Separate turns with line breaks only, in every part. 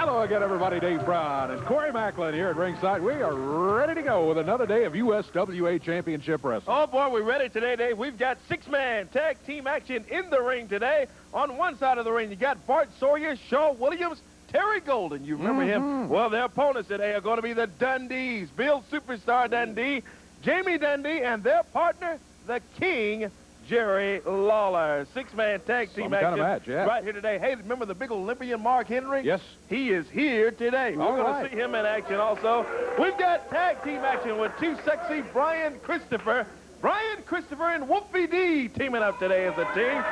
Hello again, everybody. Dave Brown and Corey Macklin here at ringside. We are ready to go with another day of USWA Championship Wrestling.
Oh, boy, we're ready today, Dave. We've got six-man tag team action in the ring today. On one side of the ring, you got Bart Sawyer, Shaw Williams, Terry Golden. You remember him? Well, their opponents today are going to be the Dundees, Bill Superstar Dundee, Jamie Dundee, and their partner, the King, Jerry Lawler. Six-man tag team action
kind of match, yeah.
right here today. Hey, remember the big Olympian Mark Henry?
Yes.
He is here today.
All
We're going
right.
to see him in action also. We've got tag team action with two sexy Brian Christopher and Wolfie D teaming up today as a team.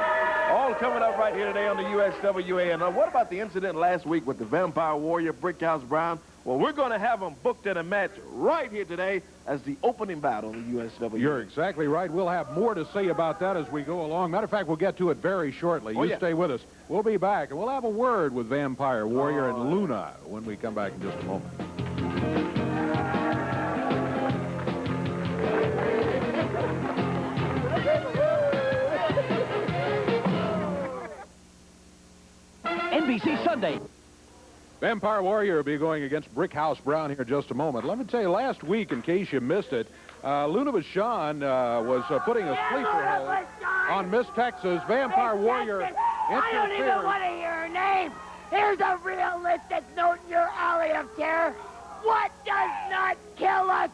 All coming up right here today on the USWA. And what about the incident last week with the Vampire Warrior, Brickhouse Brown? Well, we're going to have them booked in a match right here today as the opening bout on the USWA.
You're exactly right. We'll have more to say about that as we go along. Matter of fact, we'll get to it very shortly. You stay with us. We'll be back, and we'll have a word with Vampire Warrior and Luna when we come back in just a moment.
NBC Sunday.
Vampire Warrior will be going against Brickhouse Brown here in just a moment. Let me tell you, last week, in case you missed it, Luna Vachon was putting a sleeper hold on Miss Texas. Vampire Warrior
I don't even want to hear her name. Here's a realistic note in your alley of terror. What does not kill us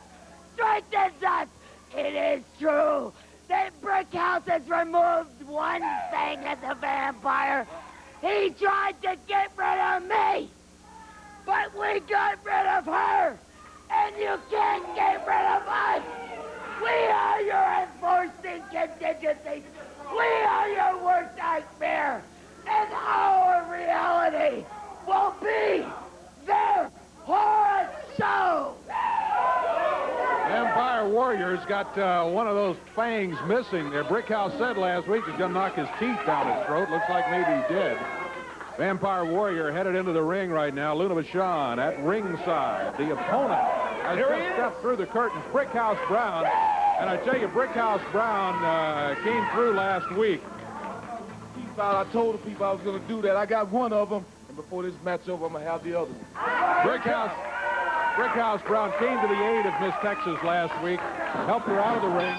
strengthens us. It is true that Brickhouse has removed one thing as a vampire. He tried to get rid of me. But we got rid of her, and you can't get rid of us. We are your enforcing contingency. We are your worst nightmare, and our reality will be their horror show.
Vampire Warrior's got one of those fangs missing there. Brickhouse said last week he's going to knock his teeth down his throat. Looks like maybe he did. Vampire Warrior headed into the ring right now. Luna Vachon at ringside. The opponent has just stepped through the curtains. Brickhouse Brown. And I tell you, Brickhouse Brown came through last week.
I told the people I was going to do that. I got one of them. And before this match over, I'm going to have the other one.
Brickhouse Brown came to the aid of Miss Texas last week. Helped her out of the ring.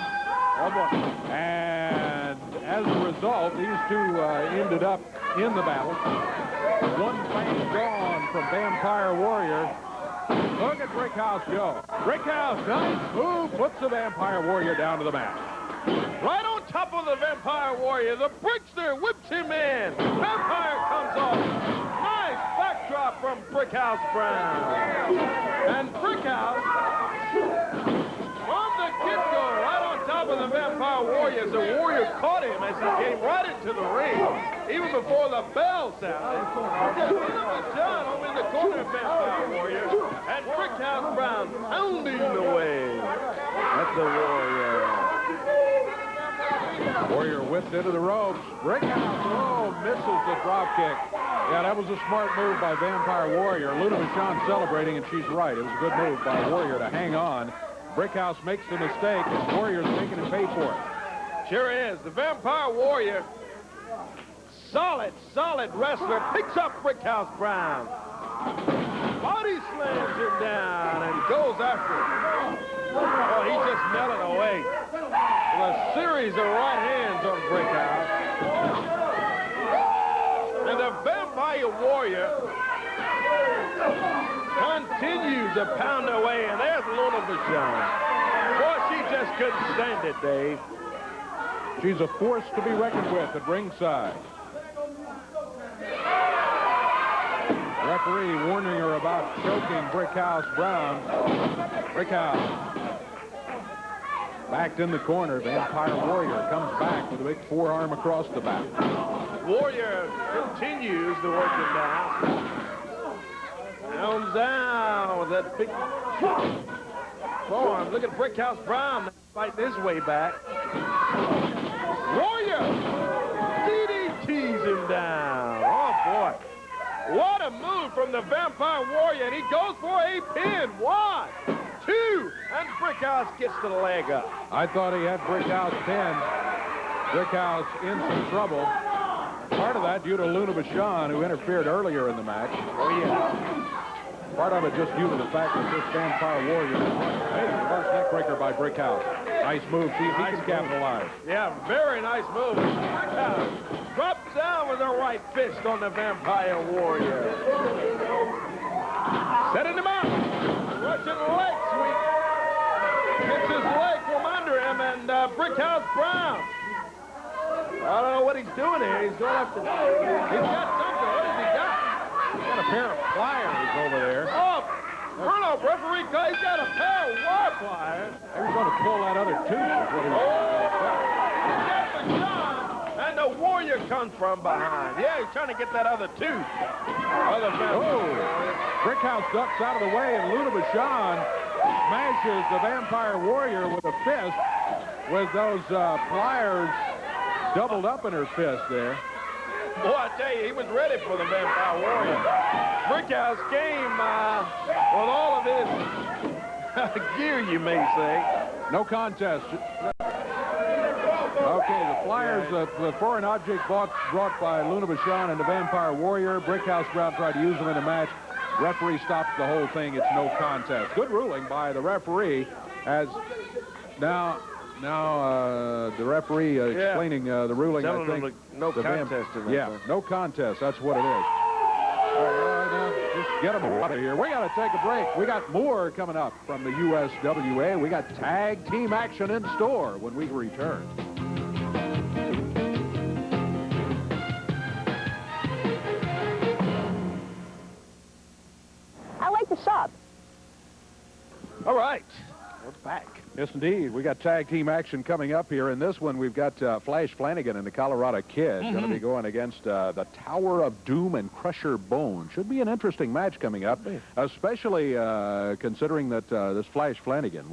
And as a result, these two ended up in the battle. One fang gone from Vampire Warrior. Look at Brickhouse go. Brickhouse, nice move, puts the Vampire Warrior down to the mat.
Right on top of the Vampire Warrior, the Brickster whips him in. Vampire comes off. Nice backdrop from Brickhouse Brown. And Brickhouse, from the get-go, right on top of the Vampire Warrior, as the Warrior caught him as he came right into the ring, even before the bell sounded. John over in the corner of Vampire Warrior, and Brickhouse Brown pounding away at the Warrior.
Warrior whipped into the ropes. Brickhouse, misses the drop kick. Yeah, that was a smart move by Vampire Warrior. Luna Vachon celebrating, and she's right. It was a good move by Warrior to hang on. Brickhouse makes the mistake, and Warrior's making him pay for it.
Sure is. The Vampire Warrior, solid wrestler, picks up Brickhouse Brown. Body slams him down and goes after him. Oh, he's just melting away. With a series of right hands on Brickhouse. And the Vampire Warrior continues to pound away, and there's Luna Vachon. Boy, she just couldn't stand it, Dave.
She's a force to be reckoned with at ringside. Referee warning her about choking Brickhouse Brown. Brickhouse backed in the corner. Vampire Warrior comes back with a big forearm across the back.
Warrior continues to work him down. Comes down with that big forearm. Look at Brickhouse Brown fighting his way back. Warrior DDTs him down. Oh, boy. What a move from the Vampire Warrior, and he goes for a pin. 1, 2, and Brickhouse gets to the leg up.
I thought he had Brickhouse pinned. Brickhouse in some trouble. Part of that due to Luna Vachon, who interfered earlier in the match.
Oh, yeah.
Part of it just due to the fact that this Vampire Warrior... Hey, reverse neckbreaker by Brickhouse. Nice move. See if he can capitalize.
Yeah, very nice move. Brickhouse drops down with a right fist on the Vampire Warrior. Setting him up. Russian leg sweep. Gets his leg from under him, and Brickhouse Brown. I don't know what he's doing here. He's going up to... He's got something. What has he got?
He's got a pair of pliers over there.
Oh, Bruno, referee, he's got a pair of wire pliers.
He was going to pull that other tooth. Is what he was
He's got the gun, and the Warrior comes from behind. Yeah, he's trying to get that other tooth.
Brickhouse ducks out of the way, and Luna Vachon smashes the Vampire Warrior with a fist with those pliers doubled up in her fist there.
Boy, I tell you, he was ready for the Vampire Warrior. Brickhouse came with all of his gear, you may say.
No contest. Okay, the flyers, the foreign object brought by Luna Vachon and the Vampire Warrior. Brickhouse Brown tried to use them in the match. Referee stops the whole thing. It's no contest. Good ruling by the referee as now the referee explaining the ruling. I think
no contest in that.
Yeah, no contest. That's what it is. All right, now just get them out of here. We got to take a break. We got more coming up from the USWA. We got tag team action in store when we return.
I like to shop.
All right, we're back.
Yes, indeed. We got tag team action coming up here. In this one, we've got Flash Flanagan and the Colorado Kid going to be going against the Tower of Doom and Crusher Bone. Should be an interesting match coming up, especially considering that this Flash Flanagan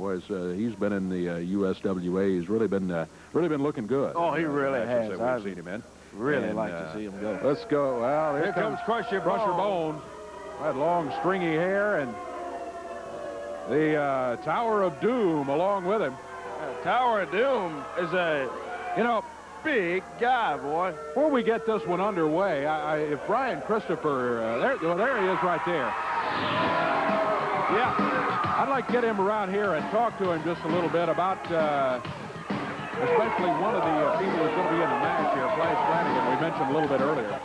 he's been in the USWA. He's really been looking good.
Oh, he really has.
We've seen him in.
Really like to see him go.
Let's go. Well,
here comes Crusher
Bone. That long, stringy hair and the Tower of Doom along with him.
Tower of Doom is a, big guy, boy.
Before we get this one underway, if Brian Christopher, there he is right there. Yeah, I'd like to get him around here and talk to him just a little bit about, especially one of the people who's going to be in the match here, Flash Flanagan. We mentioned a little bit earlier.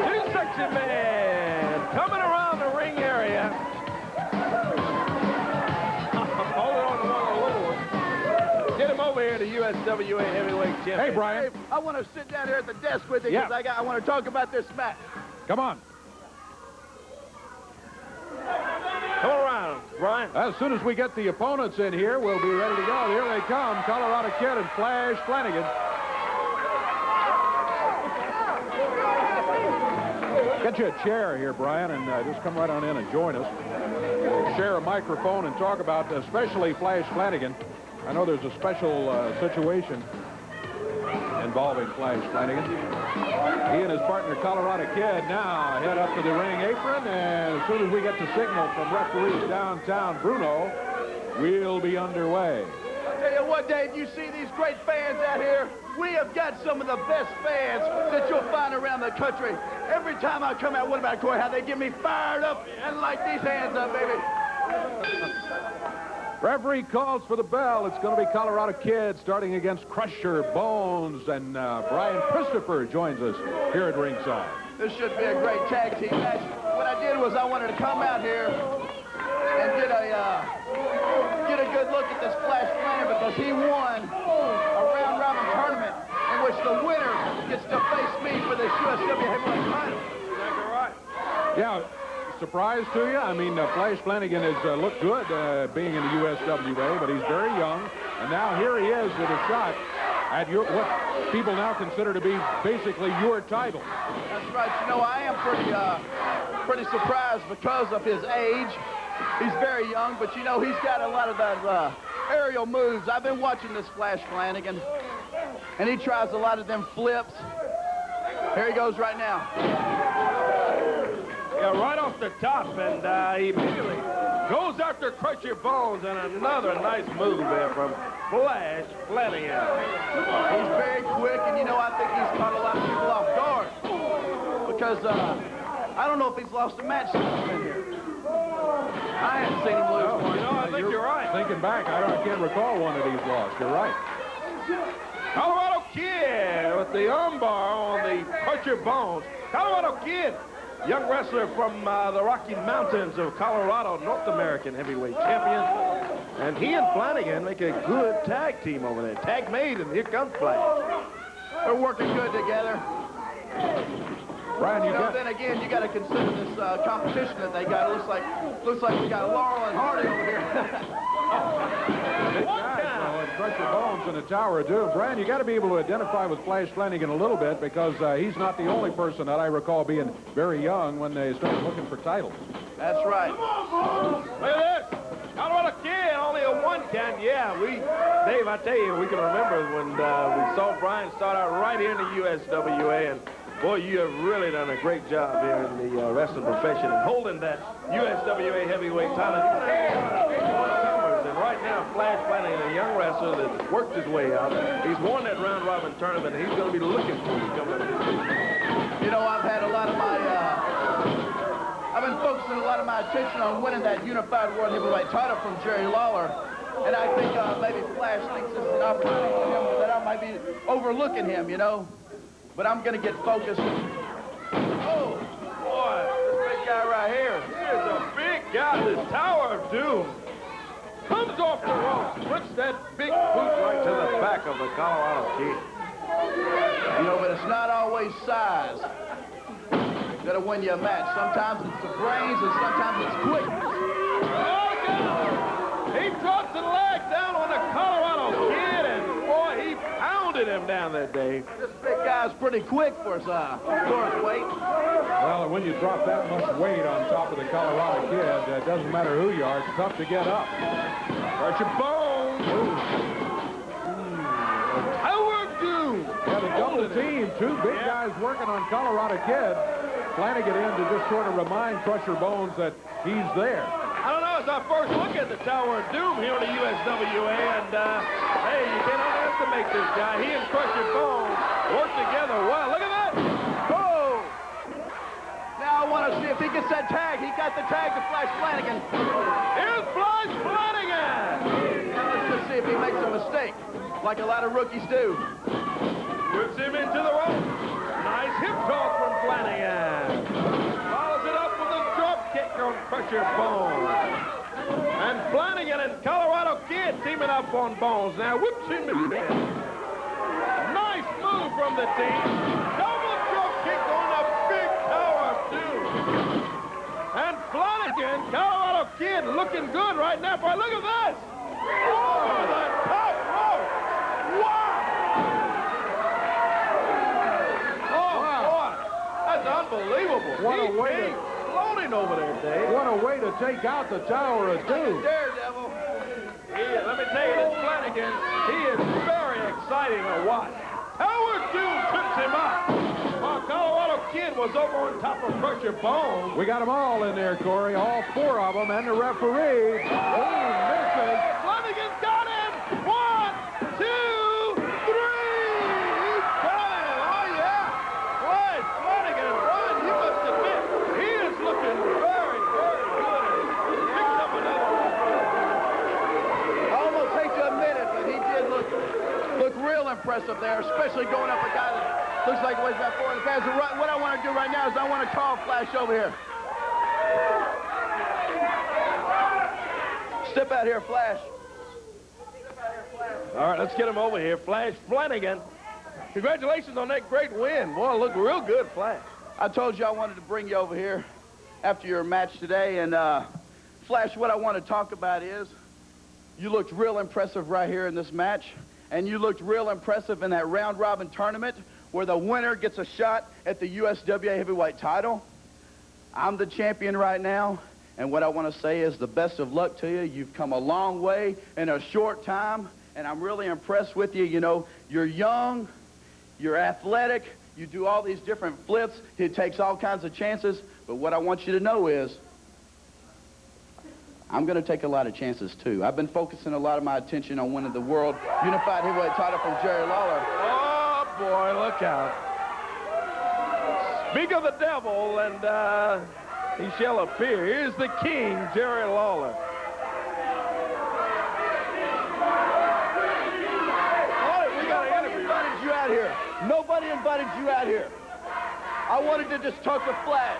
Two sexy men coming around the ring area. Get him over here to USWA Heavyweight Champion.
Hey, Brian.
Hey, I want to sit down here at the desk with you because I want to talk about this match.
Come on.
Come around, Brian.
As soon as we get the opponents in here, we'll be ready to go. Here they come, Colorado Kid and Flash Flanagan. Get you a chair here, Brian, and just come right on in and join us. We'll share a microphone and talk about especially Flash Flanagan. I know there's a special situation involving Flash Flanagan. He and his partner, Colorado Kid, now head up to the ring apron, and as soon as we get the signal from referee downtown Bruno, we'll be underway.
I'll tell you what, Dave, you see these great fans out here? We have got some of the best fans that you'll find around the country. Every time I come out, what about Corey, how they get me fired up and light these hands up, baby.
Referee calls for the bell. It's going to be Colorado Kid starting against Crusher Bones, and Brian Christopher joins us here at ringside.
This should be a great tag team match. What I did was I wanted to come out here and get a good look at this Flash Flanagan because he won a round-robin tournament in which the winner gets to face me for this USWA Heavyweight title.
Exactly right.
Yeah. Surprise to you? I mean, Flash Flanagan has looked good being in the USWA, but he's very young. And now here he is with a shot at what people now consider to be basically your title.
That's right. You know, I am pretty surprised because of his age. He's very young, but, you know, he's got a lot of those aerial moves. I've been watching this Flash Flanagan, and he tries a lot of them flips. Here he goes right now.
Yeah, right off the top, and he immediately Goes after Crusher Bones, and another nice move there from Flash Flanagan.
He's very quick, and you know, I think he's caught a lot of people off guard. Because I don't know if he's lost a match since he's been here. I haven't seen him lose one.
You know, I think you're right.
Thinking back, I can't recall one that he's lost. You're right.
Colorado Kid with the armbar on the Crusher Bones. Colorado Kid, young wrestler from the Rocky Mountains of Colorado, North American heavyweight champion. And he and Flanagan make a good tag team over there. Tag made, and here comes Flash.
They're working good together.
Brian, you got...
Then again, you got to consider this competition that they got. It looks like we got Laurel and Hardy over here.
Big guys, Crusher Bones and the Tower of Doom. Brian, you got to be able to identify with Flash Flanagan a little bit because he's not the only person that I recall being very young when they started looking for titles.
That's right.
Look at this. Colorado Kid, only a 1 count. Yeah, Dave, I tell you, we can remember when we saw Brian start out right here in the USWA, and boy, you have really done a great job here in the wrestling profession and holding that USWA heavyweight title. And right now, Flash Flanagan, a young wrestler that's worked his way out. He's won that round-robin tournament, and he's going to be looking for you coming up this season.
You know, I've had a lot of my, I've been focusing a lot of my attention on winning that unified world heavyweight title from Jerry Lawler. And I think maybe Flash thinks this is an opportunity for him that I might be overlooking him, you know. But I'm going to get focused.
Oh, boy, this big guy right here. He is a big guy, this Tower of Doom. Comes off the rope, puts that big boot right to the back of the Colorado Kid.
You know, but it's not always size that'll win you a match. Sometimes it's the brains and sometimes it's quickness.
Oh, God. He drops the leg down on the Colorado Kid, and boy, he pounded him down that day.
This big guy's pretty quick for his weight.
Well, when you drop that much weight on top of the Colorado Kid, it doesn't matter who you are, it's tough to get up.
Crusher Bones. Tower of Doom.
Yeah, the double team, two big guys working on Colorado Kid. Flanagan in to just sort of remind Crusher Bones that he's there.
I don't know, it's our first look at the Tower of Doom here on the USWA, and hey, you can't underestimate this guy. He and Crusher Bones work together well. Look at that.
Oh! Now I want to see if he gets that tag. He got the tag to Flash Flanagan.
Here's Flash Flanagan.
Now let's just see if he makes a mistake, like a lot of rookies do.
Puts him into the rope. Nice hip toss from Flanagan. Follows it up with a drop kick on Crusher Bones. And Flanagan and Colorado Kid teaming up on Bones. Now whips him in. Nice move from the team. Double drop kick on the big Tower of Doom. And Flanagan, Colorado Kid looking good right now. Boy, look at this. Oh, the top rope. Wow. That's unbelievable.
What a way
floating over there, Dave.
What a way to take out the Tower of Doom.
Daredevil.
Let me tell you, this Flanagan, he is very exciting to watch. Tower of Doom trips him up. While Colorado Kid was over on top of Crusher Bones.
We got them all in there, Corey, all four of them, and the referee. Oh, misses.
Flanagan's got him. 1, 2, 3. He's got him. Oh, yeah. Boy, Flanagan, Ron, you must admit, he is looking very, very good. He picks up another one.
I almost hate to admit it, but he did look real impressive there, especially going up a guy that looks like he weighs about 400 pounds. So what I want to do right now is I want to call Flash over here. Step out here, Flash.
All right, let's get him over here. Flash Flanagan. Congratulations on that great win. Boy, look real good, Flash.
I told you I wanted to bring you over here after your match today. And, Flash, what I want to talk about is you looked real impressive right here in this match. And you looked real impressive in that round-robin tournament where the winner gets a shot at the USWA heavyweight title. I'm the champion right now. And what I want to say is the best of luck to you. You've come a long way in a short time. And I'm really impressed with you. You know, you're young, you're athletic, you do all these different flips. It takes all kinds of chances. But what I want you to know is I'm going to take a lot of chances, too. I've been focusing a lot of my attention on winning the World Unified Heavyweight title from Jerry Lawler.
Oh, boy, look out. Speak of the devil, and he shall appear. Here's the king, Jerry Lawler. We got an interview.
Invited you out here. Nobody invited you out here. I wanted to just talk with Flash.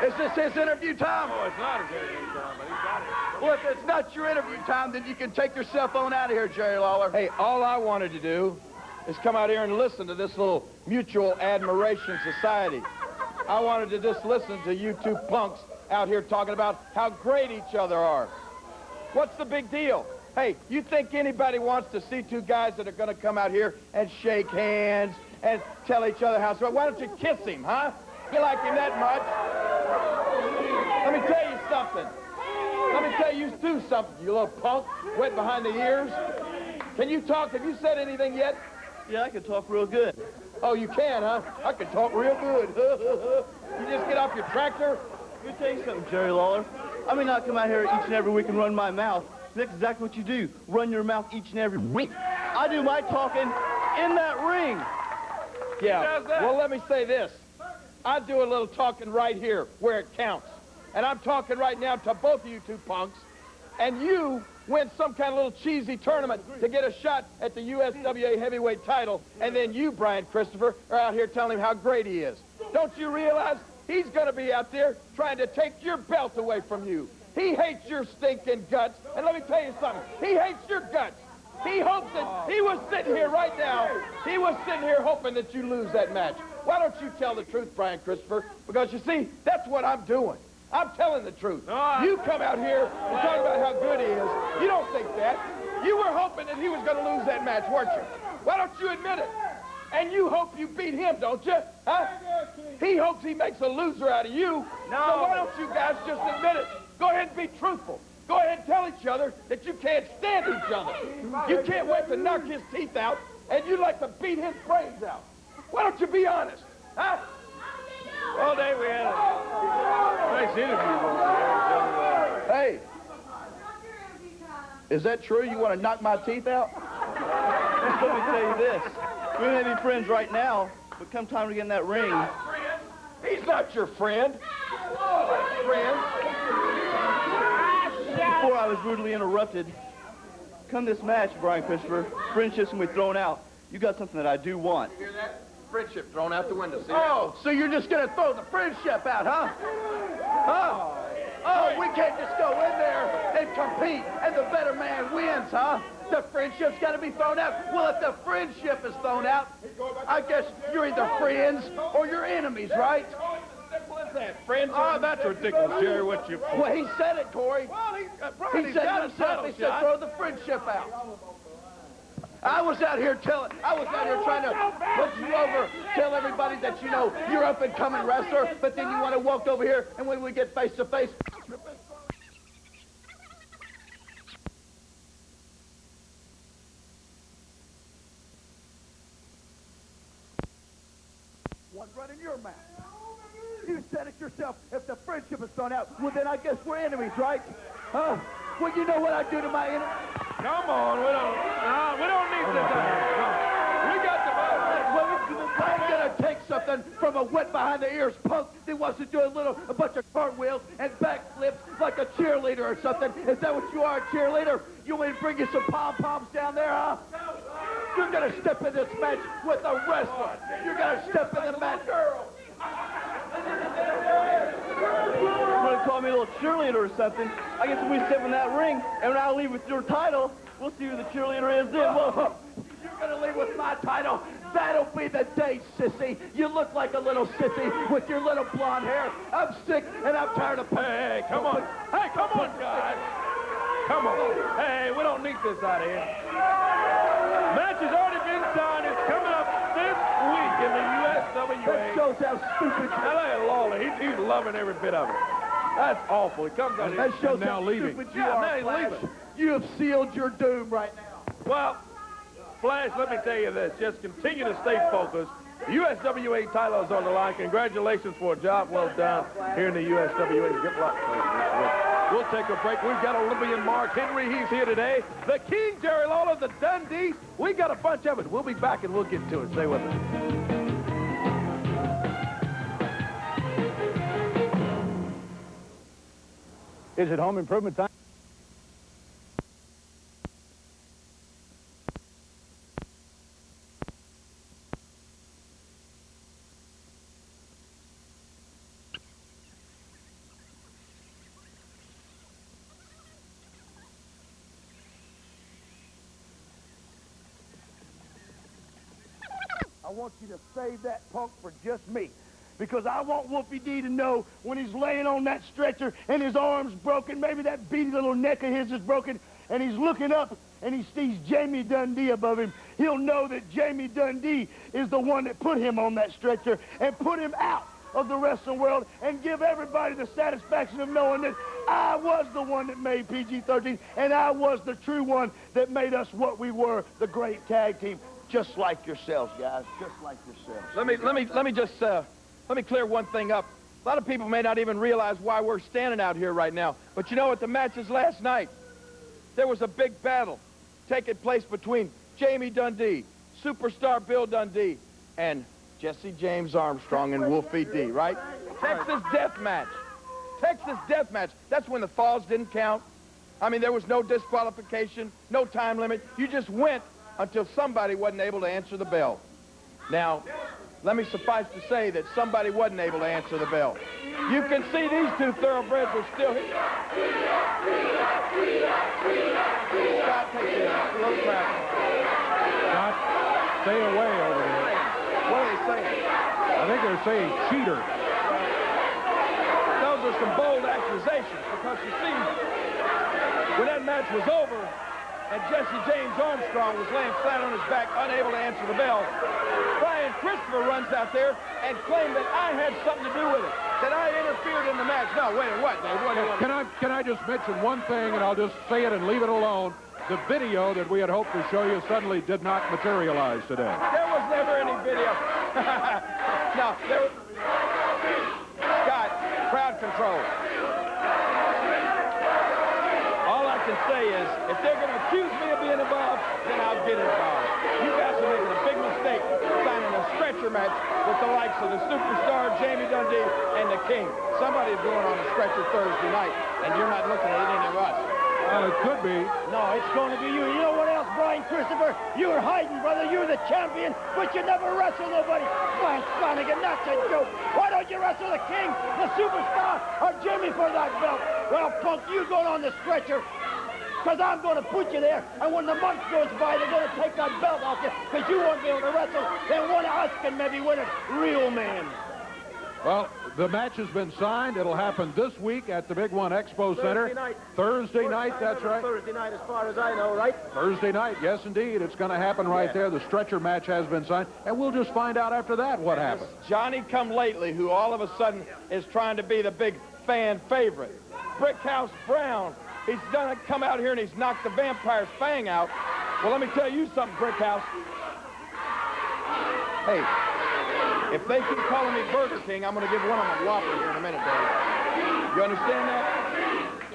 Is this his interview time?
Oh, it's not his interview time, but he's got it.
Well, if it's not your interview time, then you can take your cell phone out of here, Jerry Lawler.
Hey, all I wanted to do is come out here and listen to this little mutual admiration society. I wanted to just listen to you two punks out here talking about how great each other are. What's the big deal? Hey, you think anybody wants to see two guys that are going to come out here and shake hands and tell each other how so? Why don't you kiss him, huh? You like him that much? Let me tell you something. Let me tell you two something, you little punk, wet behind the ears. Can you talk? Have you said anything yet?
Yeah, I can talk real good.
Oh, you can, huh? I can talk real good. You just get off your tractor.
Let me tell you something, Jerry Lawler. I may not come out here each and every week and run my mouth. That's exactly what you do. Run your mouth each and every week. I do my talking in that ring.
Yeah, well, let me say this. I do a little talking right here where it counts. And I'm talking right now to both of you two punks. And you win some kind of little cheesy tournament to get a shot at the USWA heavyweight title. And then you, Brian Christopher, are out here telling him how great he is. Don't you realize he's going to be out there trying to take your belt away from you? He hates your stinking guts. And let me tell you something. He hates your guts. He hopes that he was sitting here right now. He was sitting here hoping that you lose that match. Why don't you tell the truth, Brian Christopher? Because, you see, that's what I'm doing. I'm telling the truth. You come out here and talk about how good he is. You don't think that. You were hoping that he was going to lose that match, weren't you? Why don't you admit it? And you hope you beat him, don't you? Huh? He hopes he makes a loser out of you. No. So why don't you guys just admit it? Go ahead and be truthful. Go ahead and tell each other that you can't stand each other. You can't wait to knock his teeth out, and you like to beat his brains out. Why don't you be honest? Huh?
All day we had a nice interview over there.
Hey, is that true? You want to knock my teeth out? Let me tell you this. We may be friends right now, but come time to get in that ring.
He's not your friend. Friend.
Before I was brutally interrupted, come this match, Brian Christopher, friendships can be thrown out. You got something that I do want.
You hear that? Friendship thrown out the window. See
Oh, so you're just going to throw the friendship out, huh? Huh? Oh, we can't just go in there and compete and the better man wins, huh? The friendship's got to be thrown out. Well, if the friendship is thrown out, I guess you're either friends or you're enemies, right?
What's that, friends?
Oh, that's ridiculous, Jerry. What you...
Well, he said it, Corey.
Well,
He said it himself. He said throw the friendship out. I was out here trying to put you over, tell everybody that, you know, you're up and coming wrestler, but then you want to walk over here, and when we get face to face, what's running your mouth? You said it yourself. If the friendship is thrown out, well, then I guess we're enemies, right? Huh? Well, you know what I do to my enemy?
Come on, we don't need this. We got the
I'm going to take something from a wet behind the ears punk that wants to do a bunch of cartwheels and backflips like a cheerleader or something. Is that what you are, a cheerleader? You want me to bring you some pom-poms down there, huh? You're going to step in this match with a wrestler. You're going to step in the match. You're going to call me a little cheerleader or something. I guess if we step in that ring and when I leave with your title, we'll see who the cheerleader is then. Whoa. You're going to leave with my title. That'll be the day, sissy. You look like a little sissy with your little blonde hair. I'm sick and I'm tired of...
Hey, come on. Hey, come on, guys. Come on. Hey, we don't need this out of here. Match has already been signed. It's coming up this week in the USWA.
That shows how stupid...
Now, look at Lawler. He's loving every bit of it. That's awful. He comes out here.
That shows
now
how
leaving.
stupid you are, Flash. You have sealed your doom right now.
Well, Flash, let me tell you this. Just continue to stay focused. The USWA title is on the line. Congratulations for a job well done here in the USWA. Good luck, please. We'll take a break. We've got Olympian Mark Henry. He's here today. The King, Jerry Lawler, the Dundees. We got a bunch of it. We'll be back and we'll get to it. Stay with us.
Is it home improvement time?
I want you to save that punk for just me. Because I want Wolfie D to know when he's laying on that stretcher and his arm's broken, maybe that beady little neck of his is broken, and he's looking up and he sees Jamie Dundee above him, he'll know that Jamie Dundee is the one that put him on that stretcher and put him out of the wrestling world and give everybody the satisfaction of knowing that I was the one that made PG-13 and I was the true one that made us what we were, the great tag team. Just like yourselves, guys. Just like yourselves.
Let me clear one thing up. A lot of people may not even realize why we're standing out here right now. But you know what? The matches last night, there was a big battle taking place between Jamie Dundee, superstar Bill Dundee, and Jesse James Armstrong and Wolfie D, right? Texas death match. Texas death match. That's when the falls didn't count. I mean, there was no disqualification, no time limit. You just went until somebody wasn't able to answer the bell. Now, let me suffice to say that somebody wasn't able to answer the bell. You can see these two thoroughbreds are still here. Scott, take this. A little crap.
Scott, stay away over there.
What are they saying?
I think they're saying cheater.
Those are some bold accusations because you see, when that match was over, and Jesse James Armstrong was laying flat on his back, unable to answer the bell, Brian Christopher runs out there and claimed that I had something to do with it, that I interfered in the match. No, wait, what, Dave?
Can I just mention one thing, and I'll just say it and leave it alone? The video that we had hoped to show you suddenly did not materialize today.
There was never any video. No, there was... Scott, crowd control. All I can say is, if they're going to accuse me of being involved, then I'll get involved. You guys are making a big mistake signing a stretcher match with the likes of the superstar, Jamie Dundee, and the King. Somebody's going on a stretcher Thursday night, and you're not looking at any of us.
Well, it could be.
No, it's going to be you. You know what else, Brian Christopher? You were hiding, brother. You're the champion, but you never wrestle nobody. Brian Flanagan, that's a joke. Why don't you wrestle the King, the superstar, or Jimmy for that belt? Well, punk, you going on the stretcher, because I'm going to put you there, and when the month goes by, they're going to take that belt off you, because you won't be able to wrestle. Then one of us can maybe win it. Real man.
Well, the match has been signed. It'll happen this week at the Big One Expo Center. Thursday night, that's right.
Thursday night, as far as I know, right?
Thursday night, yes, indeed. It's going to happen right there. The stretcher match has been signed, and we'll just find out after that what happens.
Johnny-come-lately, who all of a sudden is trying to be the big fan favorite. Brickhouse Brown, he's done come out here and he's knocked the vampire's fang out. Well, let me tell you something, Brickhouse. Hey, if they keep calling me Burger King, I'm going to give one of them a Whopper here in a minute, Dave. You understand that?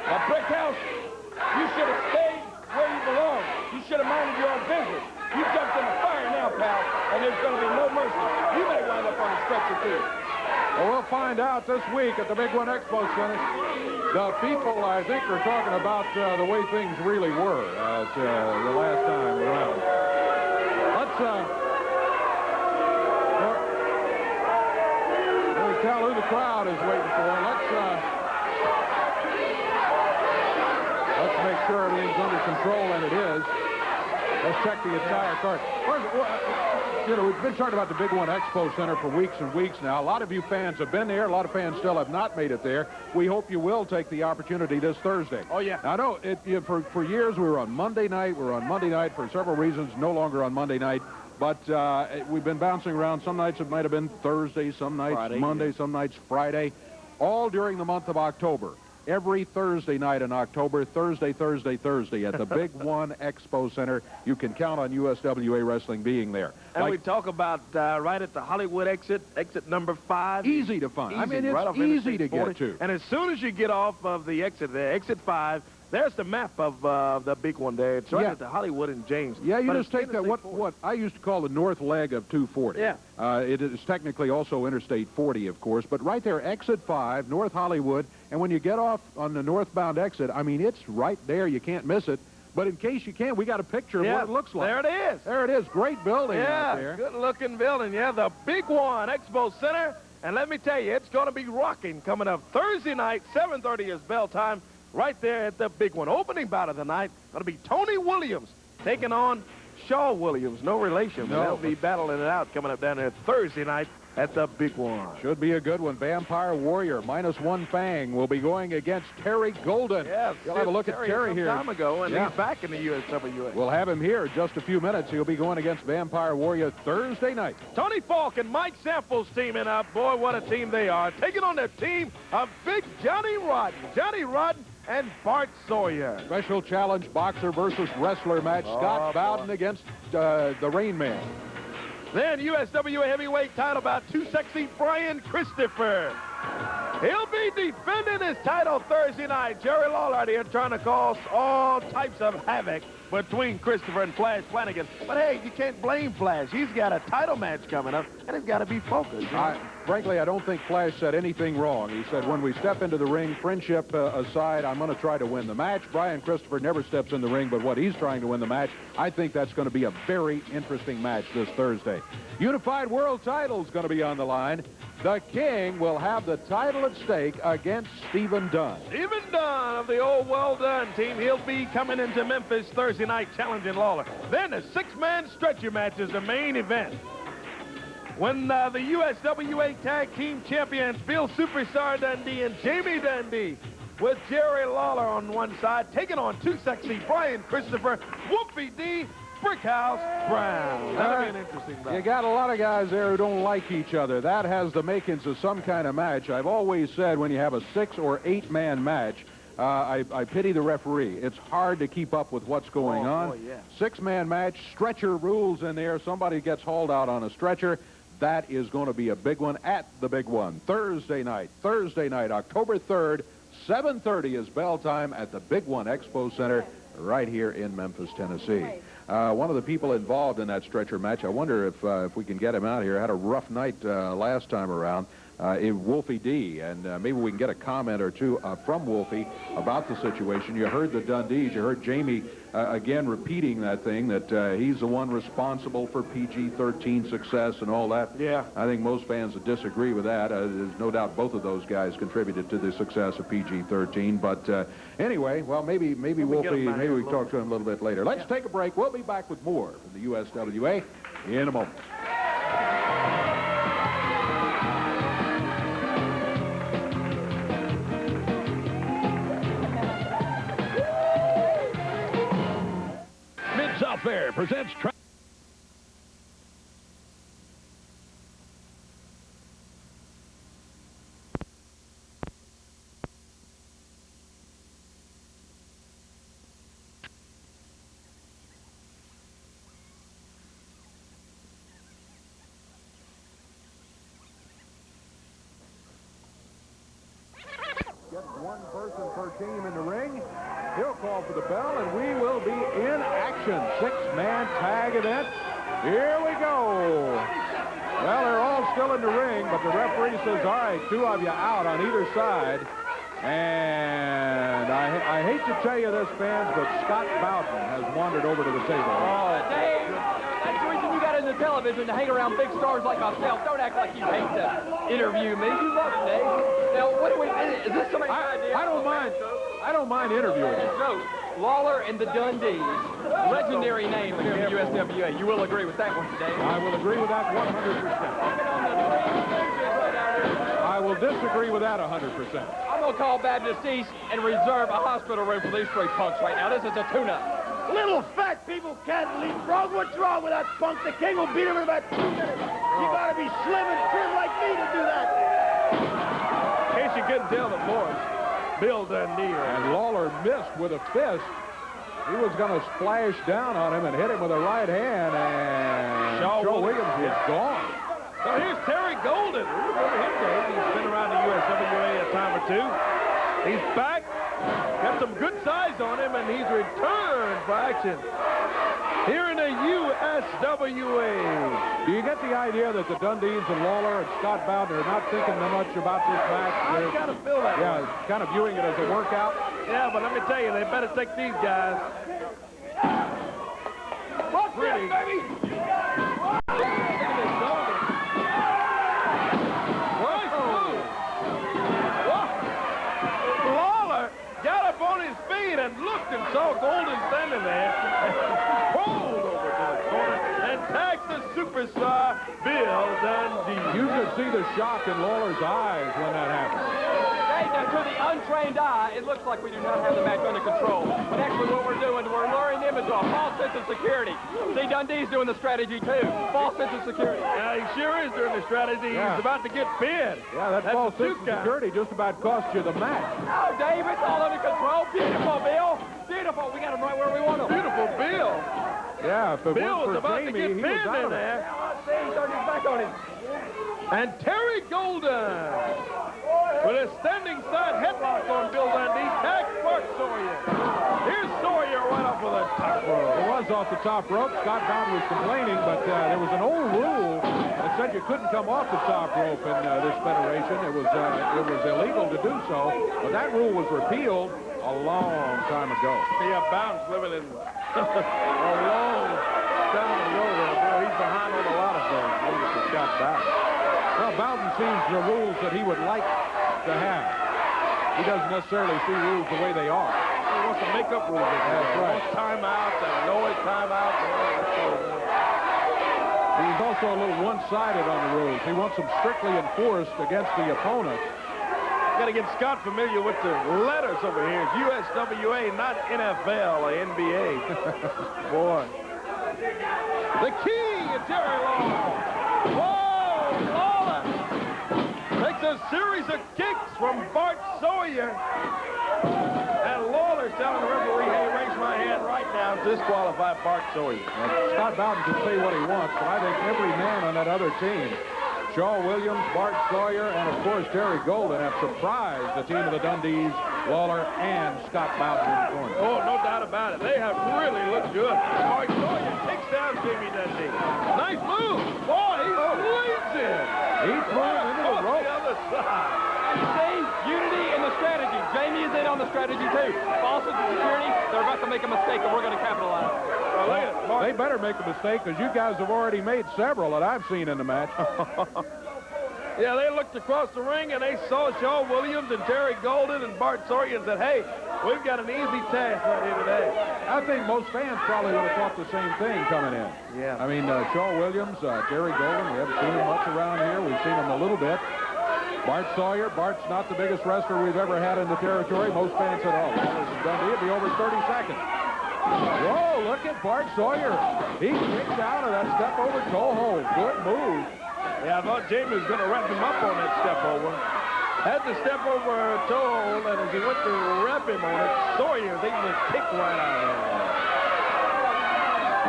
Now, Brickhouse, you should have stayed where you belong. You should have minded your own business. You jumped in the fire now, pal, and there's going to be no mercy. You may wind up on a stretcher, too.
Well, we'll find out this week at the Big One Expo Center. The people, I think, are talking about the way things really were the last time around. Let's tell who the crowd is waiting for. Let's make sure everything's under control, and it is. Let's check the entire card. You know, we've been talking about the Big One Expo Center for weeks and weeks now. A lot of you fans have been there. A lot of fans still have not made it there. We hope you will take the opportunity this Thursday.
Oh, yeah.
Now, I know for years we were on Monday night. We were on Monday night for several reasons, no longer on Monday night. But we've been bouncing around. Some nights it might have been Thursday, some nights Friday, Monday, some nights Friday, all during the month of October. every Thursday night in October, Thursday at the Big One Expo Center. You can count on USWA Wrestling being there.
And we talk about right at the Hollywood exit number 5.
Easy to find. I mean,
right
it's easy to get to.
And as soon as you get off of the exit there, exit 5, there's the map of the Big One there. It's right at the Hollywood and James.
Yeah, you just take that, what I used to call the north leg of 240.
Yeah.
It is technically also Interstate 40, of course, but right there, exit 5, North Hollywood, and when you get off on the northbound exit, I mean, it's right there. You can't miss it. But in case you can, we got a picture of what it looks like.
There it is.
There it is. Great building out there.
Yeah, good-looking building. Yeah, the Big One Expo Center. And let me tell you, it's going to be rocking coming up Thursday night, 7:30 is bell time, right there at the Big One. Opening bout of the night, going to be Tony Williams taking on Shaw Williams. No relation.
No.
They'll be battling it out coming up down there Thursday night at the Big One.
Should be a good one. Vampire Warrior, -1 Fang, will be going against Terry Golden.
Yeah,
you'll have a look at Terry here.
Some time ago, and he's back in the USWA.
We'll have him here in just a few minutes. He'll be going against Vampire Warrior Thursday night.
Tony Falk and Mike Samples teaming up. Boy, what a team they are. Taking on their team of Big Johnny Rodden and Bart Sawyer.
Special challenge boxer versus wrestler match. Scott Bowden against the Rain Man.
Then USWA heavyweight title bout, Too Sexy Brian Christopher. He'll be defending his title Thursday night. Jerry Lawler out here trying to cause all types of havoc between Christopher and Flash Flanagan. But hey, you can't blame Flash. He's got a title match coming up, and he's got to be focused.
Frankly, I don't think Flash said anything wrong. He said, when we step into the ring, friendship aside, I'm going to try to win the match. Brian Christopher never steps in the ring, but what he's trying to win the match, I think that's going to be a very interesting match this Thursday. Unified World title is going to be on the line. The King will have the title at stake against Stephen Dunn.
Stephen Dunn of the old Well Done team. He'll be coming into Memphis Thursday night challenging Lawler. Then a 6-man stretcher match is the main event. When the USWA Tag Team Champions Bill Superstar Dundee and Jamie Dundee with Jerry Lawler on one side, taking on Too Sexy Brian Christopher, Wolfie D, Brickhouse Brown. That'll be an interesting match.
You got a lot of guys there who don't like each other. That has the makings of some kind of match. I've always said when you have a 6- or 8-man match, I pity the referee. It's hard to keep up with what's going on.
Boy, yeah.
6-man match, stretcher rules in there. Somebody gets hauled out on a stretcher. That is going to be a big one at the Big One. Thursday night, October 3rd, 7:30 is bell time at the Big One Expo Center right here in Memphis, Tennessee. One of the people involved in that stretcher match, I wonder if we can get him out here, had a rough night last time around, Wolfie D, and maybe we can get a comment or two from Wolfie about the situation. You heard the Dundees, you heard Jamie again repeating that thing, that he's the one responsible for PG-13 success and all that.
Yeah.
I think most fans would disagree with that. There's no doubt both of those guys contributed to the success of PG-13. But anyway, well, maybe Wolfie, maybe we can talk to him a little bit later. Let's take a break. We'll be back with more from the USWA in a moment.
Mid-South Fair presents...
Get one person per team in the ring. He'll call for the bell, and we will be in action. 6-man tag event. Here we go. Well, they're all still in the ring, but the referee says, all right, 2 of you out on either side. And I hate to tell you this, fans, but Scott Bowden has wandered over to the table.
Oh, Dave, that's the reason you got into television, to hang around big stars like myself. Don't act like you hate to interview me. You love it, Dave. Now, what do we... Is this somebody's idea?
I don't mind interviewing you.
So, Lawler and the Dundees, legendary name here in the USWA. You will agree with that one, Dave?
I will agree with that 100%. I will disagree with that 100%.
I'm going to call Baptist East and reserve a hospital room for these 3 punks right now. This is a tune-up.
Little fat people can't leapfrog. What's wrong with that punk? The King will beat him in about 2 minutes. You gotta be slim and trim like me to do that.
In case you couldn't tell the boys, Bill Dundee.
And Lawler missed with a fist. He was going to splash down on him and hit him with a right hand, and Shaw Williams was gone.
So here's Terry Golden. Remember him, Dave. He's been around the USWA a time or two. He's back. Got some good size on him, and he's returned for action here in the USWA.
Do you get the idea that the Dundees and Lawler and Scott Bowden are not thinking much about this match?
I kind of feel that way.
Kind of viewing it as a workout.
Yeah, but let me tell you, they better take these guys. Pretty. Lawler got up on his feet and looked and saw Golden standing there and pulled over to the corner and tagged the superstar Bill Dundee.
You could see the shock in Lawler's eyes when that happened.
Now, to the untrained eye, it looks like we do not have the match under control. But actually what we're doing, we're luring them into a false sense of security. See, Dundee's doing the strategy, too. False sense of security.
Yeah, he sure is doing the strategy.
Yeah.
He's about to get pinned.
Yeah, that false sense of security just about cost you the match.
No, Dave, it's all under control. Beautiful, Bill. Beautiful. We got him right where we want him.
Beautiful Bill.
Yeah, if it
Bill was
weren't for
about
Jamie,
to get
he was
pinned
out
in
of it.
there.
See, he turned his back on him.
And Terry Golden with a standing side headlock on Bill Dundee, tags Mark Sawyer. Here's Sawyer right off of the top rope.
It was off the top rope. Scott Bowden was complaining, but there was an old rule that said you couldn't come off the top rope in this federation. It was illegal to do so, but that rule was repealed a long time ago.
Yeah, Bowden's living in a long time ago there. Boy, he's behind on a lot of things. Look at Scott Bowden.
Well, Bowden sees the rules that he would like to have. He doesn't necessarily see rules the way they are.
He wants to make up rules.
That's right.
He wants timeouts and noise timeouts and all that sort of thing.
He's also a little one-sided on the rules. He wants them strictly enforced against the opponent.
Got to get Scott familiar with the letters over here. It's USWA, not NFL or NBA. Boy. The King and Jerry Lawler. Whoa! Lawler takes a series of kicks from Bart Sawyer. And Lawler's telling the referee, hey, raise my hand right now and disqualify Bart Sawyer.
Scott Bowden can say what he wants, but I think every man on that other team, Shaw Williams, Bart Sawyer, and of course Terry Golden, have surprised the team of the Dundees, Lawler, and Scott Bowden in the corner.
Oh, no doubt about it. They have really looked good. Bart Sawyer takes down Jimmy Dundee. Nice move. Boy, he leads in.
He threw him into the rope.
The other side.
See, unity in the strategy. Jamie is in on the strategy, too. False sense of security, they're about to make a mistake, and we're going to capitalize.
Well, look at it. Mark.
They better make a mistake, because you guys have already made several that I've seen in the match.
Yeah, they looked across the ring, and they saw Shaw Williams and Terry Golden and Bart Sawyer and said, hey, we've got an easy task right here today.
I think most fans probably would have thought the same thing coming in.
Yeah.
I mean, Shaw Williams, Terry Golden, we haven't seen him much around here. We've seen him a little bit. Bart Sawyer, Bart's not the biggest wrestler we've ever had in the territory. Most fans said, oh, Lawler's and Dundee, it'll be over 30 seconds. Whoa, look at Bart Sawyer. He kicks out of that step over toe hold. Good move.
Yeah, I thought Jamie was going to wrap him up on that step over. Had the step over toe hold, and as he went to wrap him on it, Sawyer was able to kick right out of there.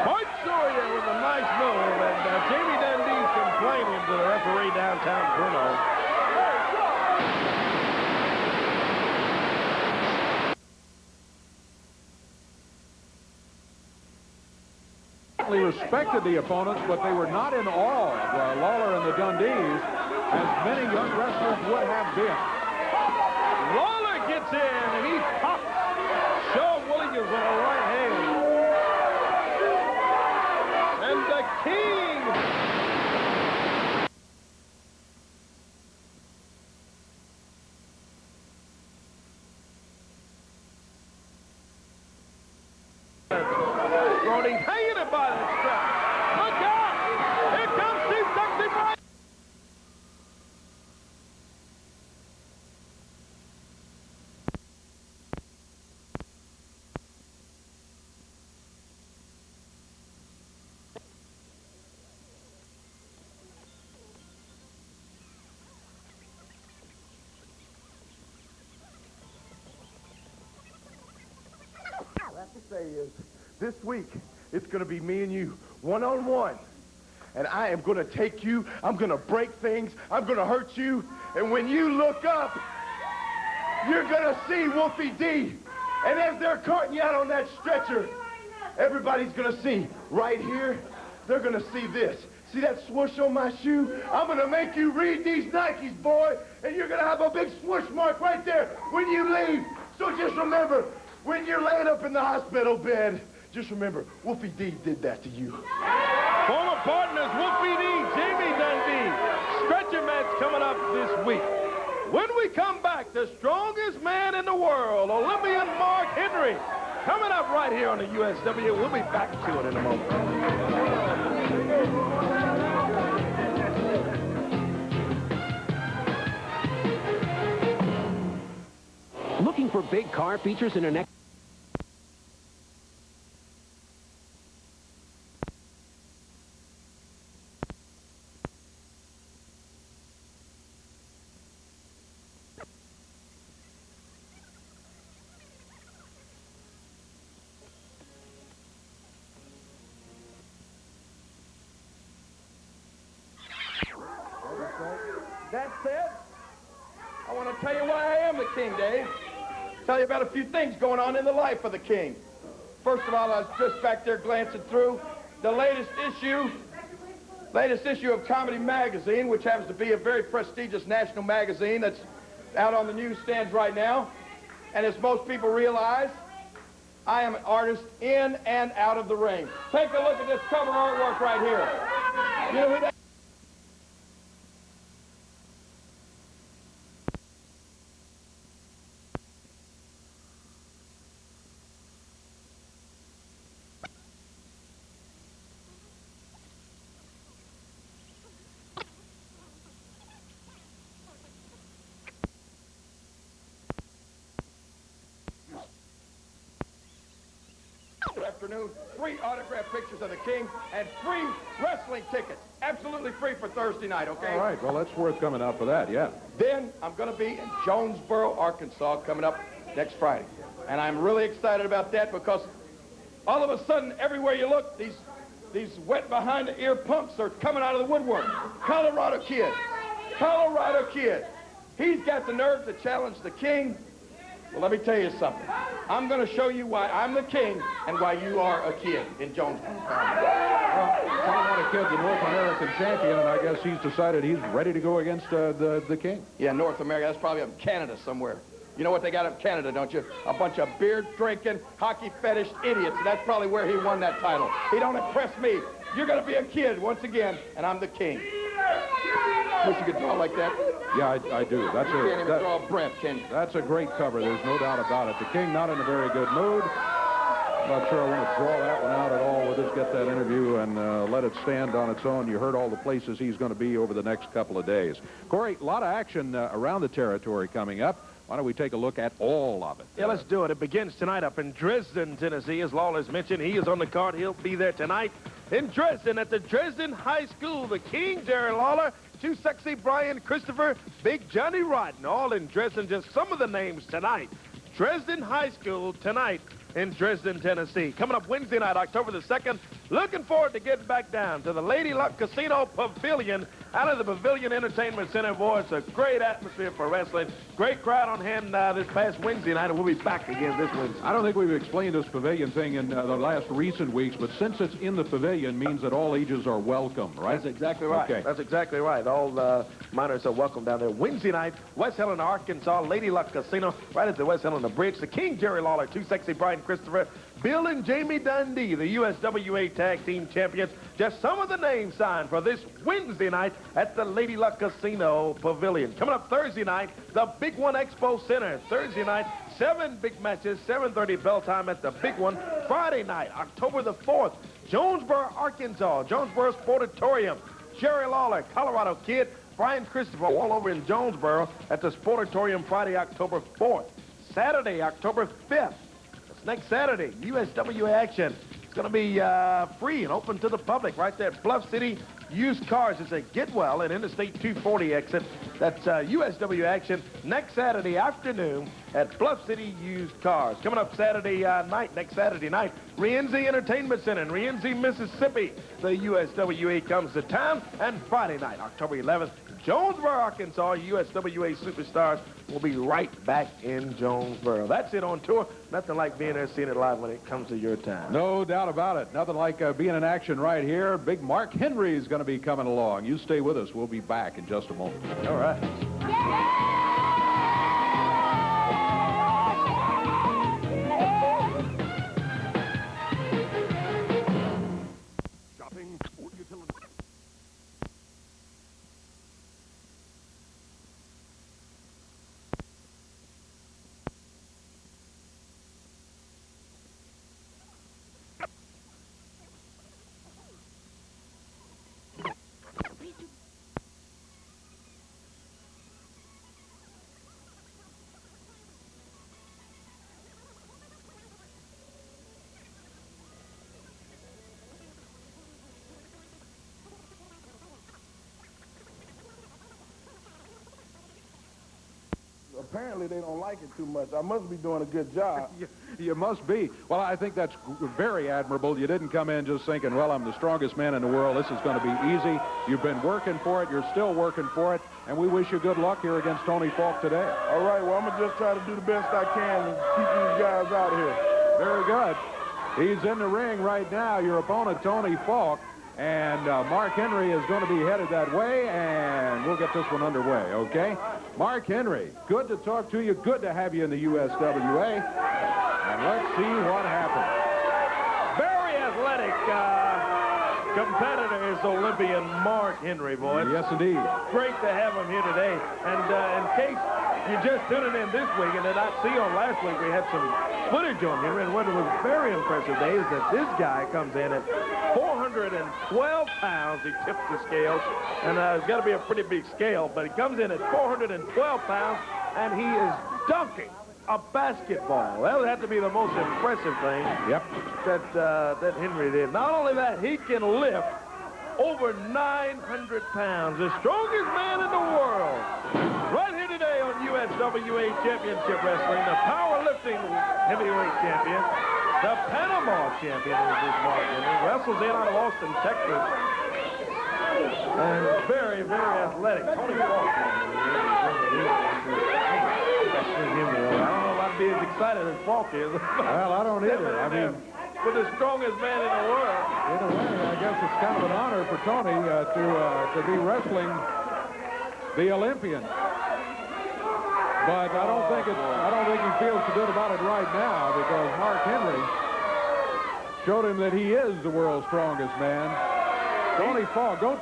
Bart Sawyer with a nice move, and Jamie Dundee's complaining to the referee downtown Bruno.
Respected the opponents, but they were not in awe of Lawler and the Dundees, as many young wrestlers would have been.
Lawler gets in, and he pops Shaw Williams with a right hand. And the King He's hanging it by that strap. Look out! Here comes Steve Sexy Brian.
say is, this week, it's going to be me and you, one-on-one. And I am going to take you, I'm going to break things, I'm going to hurt you, and when you look up, you're going to see Wolfie D. And as they're carting you out on that stretcher, everybody's going to see right here, they're going to see this. See that swoosh on my shoe? I'm going to make you read these Nikes, boy, and you're going to have a big swoosh mark right there when you leave. So just remember, when you're laying up in the hospital bed, just remember, Wolfie D did that to you.
Former partners Wolfie D, Jamie Dundee. Stretcher match coming up this week. When we come back, the strongest man in the world, Olympian Mark Henry, coming up right here on the USW. We'll be back to it in a moment.
Looking for big car features in an
That said, I want to tell you why I am the king, Dave. Tell you about a few things going on in the life of the king. First of all, I was just back there glancing through the latest issue of Comedy Magazine, which happens to be a very prestigious national magazine that's out on the newsstands right now. And as most people realize, I am an artist in and out of the ring. Take a look at this cover artwork right here. You know who that afternoon, free autographed pictures of the king and free wrestling tickets. Absolutely free for Thursday night, okay?
All right, well, that's worth coming out for that, yeah.
Then I'm going to be in Jonesboro, Arkansas, coming up next Friday. And I'm really excited about that because all of a sudden, everywhere you look, these wet behind-the-ear pumps are coming out of the woodwork. Colorado kid. He's got the nerve to challenge the king. Well, let me tell you something. I'm going to show you why I'm the king and why you are a kid in Jonesboro.
Well, Colorado kid's a North American champion, and I guess he's decided he's ready to go against the king.
Yeah, North America. That's probably up in Canada somewhere. You know what they got up in Canada, don't you? A bunch of beer-drinking, hockey-fetish idiots. That's probably where he won that title. He don't impress me. You're going to be a kid once again, and I'm the king. Wish you could draw like that.
Yeah, I do.
You can't even draw a Brent, can you?
That's a great cover. There's no doubt about it. The king not in a very good mood. I'm not sure I want to draw that one out at all. We'll just get that interview and let it stand on its own. You heard all the places he's going to be over the next couple of days. Corey, a lot of action around the territory coming up. Why don't we take a look at all of it?
Yeah, let's do it. It begins tonight up in Dresden, Tennessee. As Lawler's mentioned, he is on the card. He'll be there tonight in Dresden at the Dresden High School. The King, Jerry Lawler, Too Sexy Brian Christopher, Big Johnny Rotten, all in Dresden. Just some of the names tonight. Dresden High School tonight in Dresden, Tennessee. Coming up Wednesday night, October the 2nd. Looking forward to getting back down to the Lady Luck Casino Pavilion out of the Pavilion Entertainment Center. Boy, it's a great atmosphere for wrestling. Great crowd on hand this past Wednesday night, and we'll be back again this Wednesday.
I don't think we've explained this pavilion thing in the last recent weeks, but since it's in the pavilion means that all ages are welcome, right?
That's exactly right.
Okay.
That's exactly right. All minors are welcome down there. Wednesday night, West Helena, Arkansas, Lady Luck Casino, right at the West Helena Bridge. The King, Jerry Lawler, Too Sexy Brian Christopher, Bill and Jamie Dundee, the USWA Tag Team Champions. Just some of the names signed for this Wednesday night at the Lady Luck Casino Pavilion. Coming up Thursday night, the Big One Expo Center. Thursday night, 7 big matches, 7:30 bell time at the Big One. Friday night, October the 4th, Jonesboro, Arkansas, Jonesboro Sportatorium. Jerry Lawler, Colorado Kid, Brian Christopher, all over in Jonesboro at the Sportatorium Friday, October 4th. Saturday, October 5th. Next Saturday, USWA action. It's going to be free and open to the public right there at Bluff City Used Cars is a get well and Interstate 240 exit. That's USW action next Saturday afternoon at Bluff City Used Cars. Coming up next Saturday night, Rienzi Entertainment Center in Rienzi, Mississippi. The USWA comes to town. And Friday night, October 11th, Jonesboro, Arkansas, USWA Superstars will be right back in Jonesboro. That's it on tour. Nothing like being there, seeing it live when it comes to your time.
No doubt about it. Nothing like being in action right here. Big Mark Henry is going to be coming along. You stay with us. We'll be back in just a moment.
All right.
Shopping or utility.
Apparently they don't like it too much. I must be doing a good job.
You must be. Well, I think that's very admirable. You didn't come in just thinking, well, I'm the strongest man in the world. This is going to be easy. You've been working for it. You're still working for it. And we wish you good luck here against Tony Falk today.
All right, well, I'm going to just try to do the best I can and keep these guys out here.
Very good. He's in the ring right now, your opponent, Tony Falk. And Mark Henry is going to be headed that way, and we'll get this one underway, okay? Mark Henry, good to talk to you. Good to have you in the USWA. And let's see what happens.
Very athletic competitor is Olympian Mark Henry, boys.
Yes, indeed.
Great to have him here today. And in case you're just tuning in this week and did not see on last week, we had some footage on him. And what was very impressive today is that this guy comes in at 412 pounds. He tips the scales. And it's got to be a pretty big scale. But he comes in at 412 pounds, and he is dunking a basketball. That would have to be the most impressive thing that Henry did. Not only that, he can lift over 900 pounds. The strongest man in the world. Right here today on USWA Championship Wrestling, the powerlifting heavyweight champion, the Panama champion is this Mark Henry. Wrestles in out of Austin, Texas. And very, very athletic. Tony Falk. I don't know if I'd be as excited as Falk is.
Well, I don't either. I mean,
with the strongest man in the world.
In a way, I guess it's kind of an honor for Tony to be wrestling the Olympian. But I don't think he feels so good about it right now, because Mark Henry showed him that he is the world's strongest man. Tony Falk, don't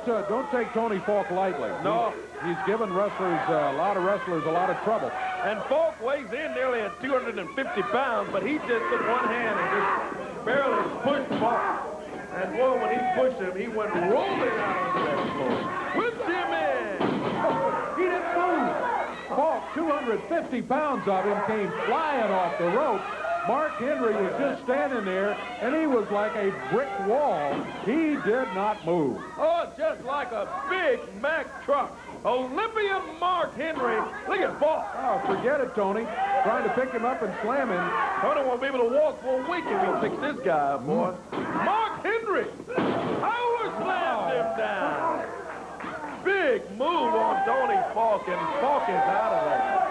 take Tony Falk lightly.
No.
He's given a lot of wrestlers a lot of trouble.
And Falk weighs in nearly at 250 pounds, but he just took one hand and just barely pushed Falk. And boy, when he pushed him, he went rolling out onto that floor. Whipped him in.
He didn't move. Falk, 250 pounds of him came flying off the rope. Mark Henry was just standing there, and he was like a brick wall. He did not move.
Oh, just like a Big Mac truck. Olympian Mark Henry. Look at Falk.
Oh, forget it, Tony. Trying to pick him up and slam him.
Tony won't be able to walk for a week if he picks this guy up, boy. Mark Henry. Power slammed him down. Big move on Tony Falk, and Falk is out of there.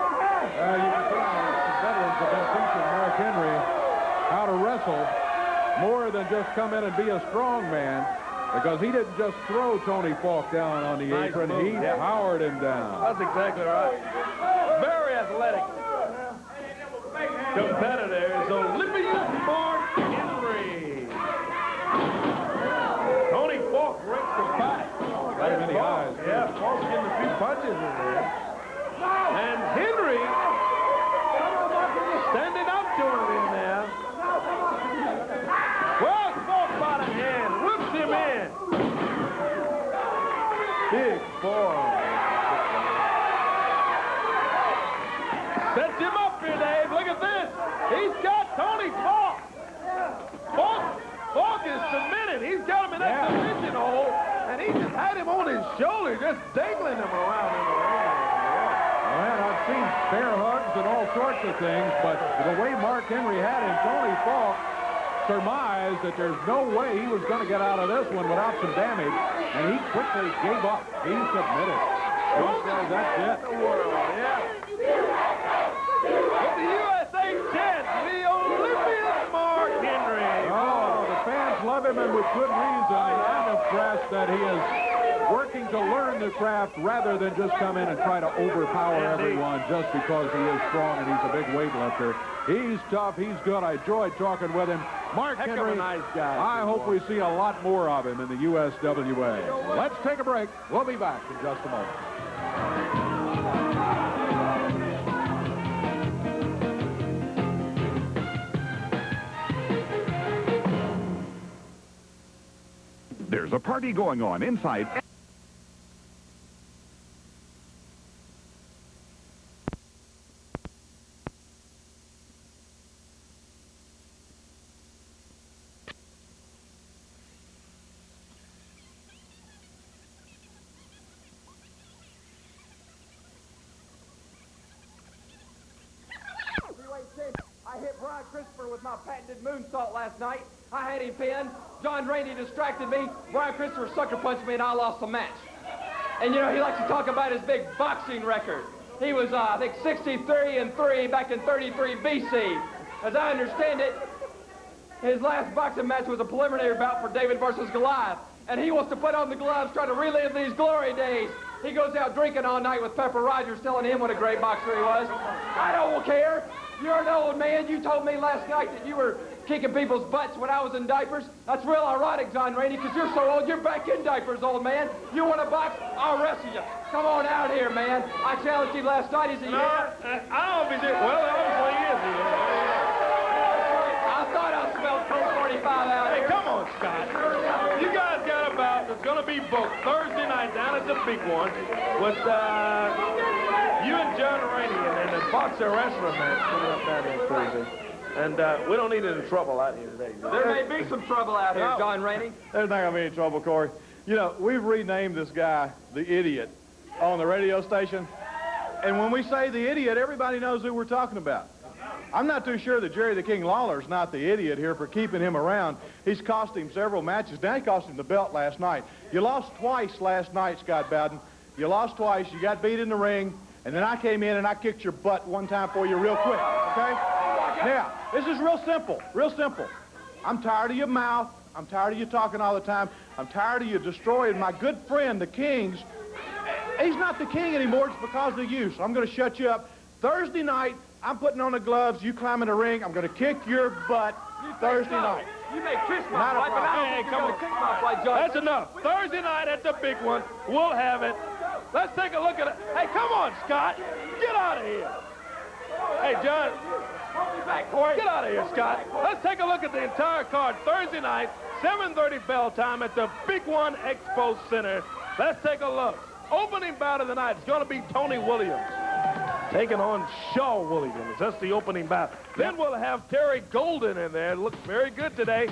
You can tell the veterans have been teaching Mark Henry how to wrestle more than just come in and be a strong man, because he didn't just throw Tony Falk down on the apron. He powered him down.
That's exactly right. Very athletic competitor is Olympian Mark Henry. Tony Falk breaks the back.
Very many eyes.
Yeah, Falk's getting a few punches in there. And Henry standing up to him in there. Well, Falk by the hand, whips him in. Big forearm. Sets him up here, Dave. Look at this. He's got Tony Falk. Falk is submitted. He's got him in that submission hole, and and he just had him on his shoulder, just dangling him around in the ring.
Man, I've seen bear hugs and all sorts of things, but the way Mark Henry had him, Tony Falk surmised that there's no way he was going to get out of this one without some damage, and he quickly gave up. He submitted. He said, that's it.
With the USA champ, the Olympian Mark Henry.
Oh, the fans love him, and with good reason. I'm impressed that he is working to learn the craft rather than just come in and try to overpower everyone just because he is strong and he's a big weightlifter. He's tough. He's good. I enjoyed talking with him. Mark
Heck
Henry,
of a nice guy.
I hope we see a lot more of him in the USWA. Let's take a break. We'll be back in just a moment.
There's a party going on inside.
I hit Brian Christopher with my patented moonsault last night. I had him pinned. John Rainey distracted me. Brian Christopher sucker punched me, and I lost the match. And, you know, he likes to talk about his big boxing record. He was, I think, 63-3 back in 33 BC. As I understand it, his last boxing match was a preliminary bout for David versus Goliath. And he wants to put on the gloves, try to relive these glory days. He goes out drinking all night with Pepper Rogers, telling him what a great boxer he was. I don't care. You're an old man. You told me last night that you were kicking people's butts when I was in diapers. That's real ironic, John Rainey, because you're so old, you're back in diapers, old man. You want to box? I'll wrestle you. Come on out here, man. I challenged you last night. Is he here?
I don't know if he's here. Well, obviously he is here.
I thought I smelled Colt 45 out here.
Hey, come on, Scott. You guys got a bout that's going to be booked Thursday night down at the big one with you and John Rainey and the boxer wrestler match coming up down there Thursday. And we don't need any trouble out here today.
There may be some trouble out here, John Rainey.
There's not going to be any trouble, Corey. You know, we've renamed this guy the Idiot on the radio station. And when we say the Idiot, everybody knows who we're talking about. I'm not too sure that Jerry the King Lawler's not the idiot here for keeping him around. He's cost him several matches. Now he cost him the belt last night. You lost twice last night, Scott Bowden. You lost twice. You got beat in the ring. And then I came in and I kicked your butt one time for you real quick, okay? Now, this is real simple, real simple. I'm tired of your mouth. I'm tired of you talking all the time. I'm tired of you destroying my good friend, the King's. He's not the king anymore. It's because of you, so I'm going to shut you up. Thursday night, I'm putting on the gloves. You climb in the ring. I'm going to kick your butt Thursday night.
You may kiss my butt, but I don't think you're going to kick my butt, John.
That's enough. Thursday night at the big one. We'll have it. Let's take a look at it. Hey, come on, Scott. Get out of here. Hey, John. Get out of here, Scott. Let's take a look at the entire card. Thursday night, 7:30 bell time at the Big One Expo Center. Let's take a look. Opening bout of the night is going to be Tony Williams taking on Shaw Williams. That's the opening bout. Then we'll have Terry Golden in there. Looks very good today.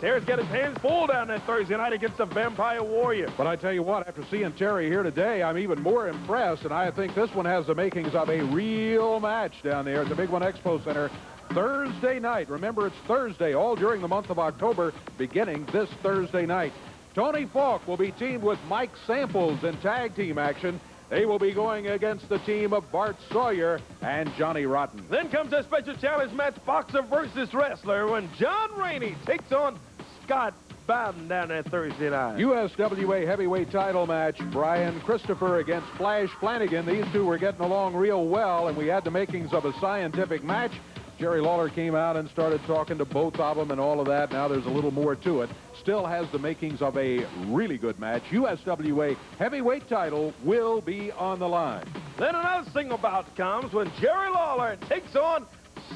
Terry's got his hands full down there Thursday night against the Vampire Warrior.
But I tell you what, after seeing Terry here today, I'm even more impressed, and I think this one has the makings of a real match down there at the Big One Expo Center Thursday night. Remember, it's Thursday, all during the month of October, beginning this Thursday night. Tony Falk will be teamed with Mike Samples in tag team action. They will be going against the team of Bart Sawyer and Johnny Rotten.
Then comes a special challenge match, boxer versus wrestler, when John Rainey takes on Scott Bowden down there Thursday night.
USWA heavyweight title match, Brian Christopher against Flash Flanagan. These two were getting along real well, and we had the makings of a scientific match. Jerry Lawler came out and started talking to both of them and all of that. Now there's a little more to it. Still has the makings of a really good match. USWA heavyweight title will be on the line.
Then another single bout comes when Jerry Lawler takes on